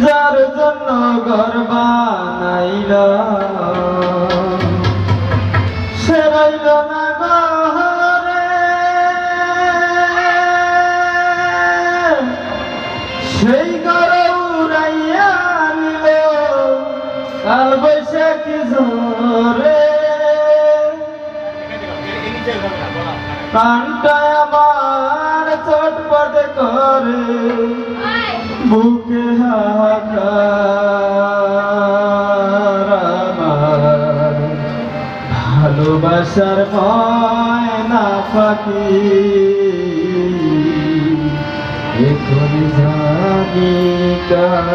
যার জন্য ঘর বানাইল সে রইল না ঘরে, সেই ঘর উড়াইয়া নিল কাল বৈশাখী ঝরে। প্রাণটা আমার চটপট করে বুকে হাহাকার, আমার ভালোবাসার ময়না পাখি এখন জানি কার।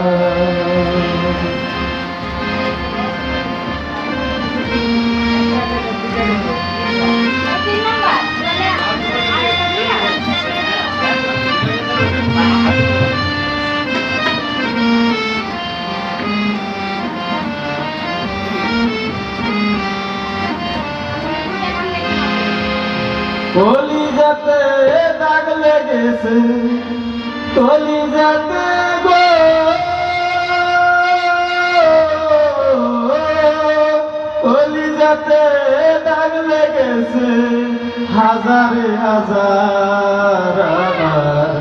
কলিজাতে দাগ লেগেছে, কলিজাতে গো, কলিজাতে দাগ লেগেছে হাজারে হাজার, আমার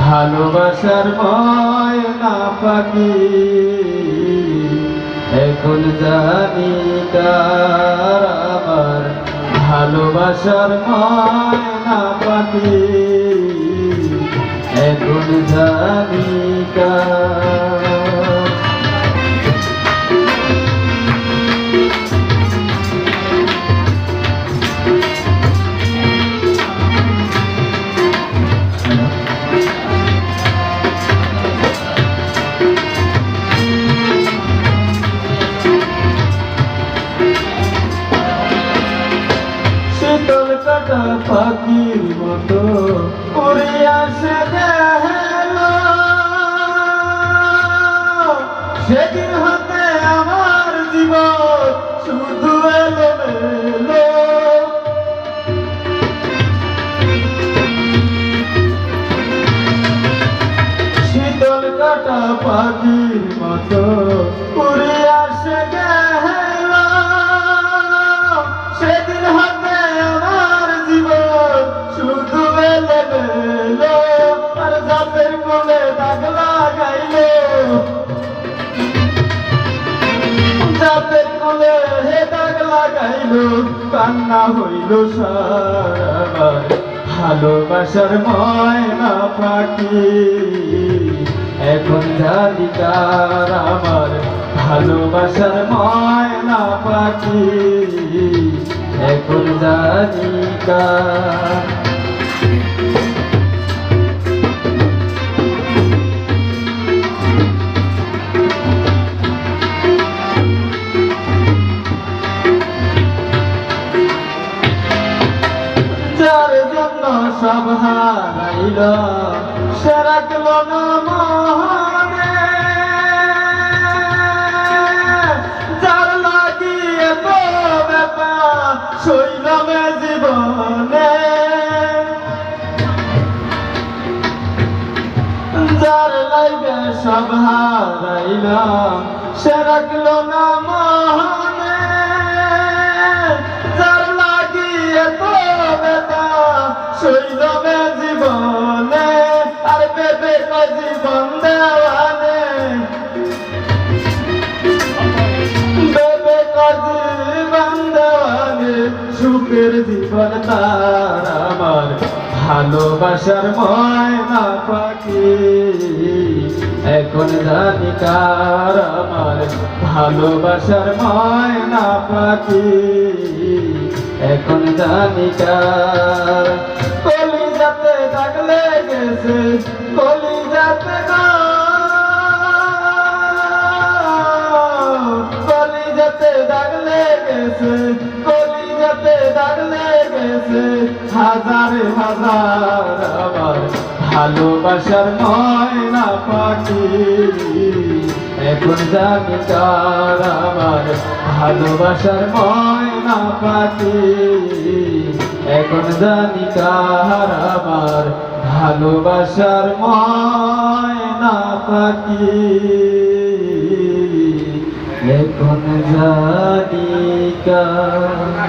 ভালোবাসার ময়না পাখি এখন জানি কার, আমার ভালোবাসার ময়না পাখি এখন জানি কার। শীতল কাটা পাখির মতো উড়ে আসে গেল, সেদিন হতে আমার জীবন শুধু এলোমেলো। শীতল কাটা পাখির মতো উড়ে আসে গেল, সেদিন হতে আমার জীবন শুধু এলোমেলো। আর জাতের কোলে দাগ লাগাইল, জাতের কোলে হে দাগ লাগাইল, কান্না হইল সার, ভালোবাসার ময়না পাখি এখন জানি কার, আমার ভালোবাসার ময়না পাখি এখন জানি কার। যার জন্য সব হারাইল সে রাখল না মনে, যার লাগিয়ে তো ব্যাপা শৈলমে জীবনে, যার লাইগে সব হারাইলাম সে রাখল না মনে, যার লাগিয়ে তো ব্যাপা শৈলমে জীবনে। আর বেবে জীবন দেওয়ানে, বেবে জীবন দেওয়ানে, সুখের জীবন তার, আমার ভালোবাসার ময়না পাখি এখন জানি কার, আমার ভালোবাসার ময়না পাখি এখন জানি কার। কলিজাতে দাগ লেগেছে, কলিজাতে গো, কলিজাতে দাগ লেগেছে, কলিজাতে দাগ লেগেছে হাজারে হাজার, আমার ভালোবাসার ময়না পাখি এখন জানি কার, আমার ভালোবাসার ময়না পাখি এখন জানি কার, আমার ভালোবাসার ময়না পাখি এখন জানি কার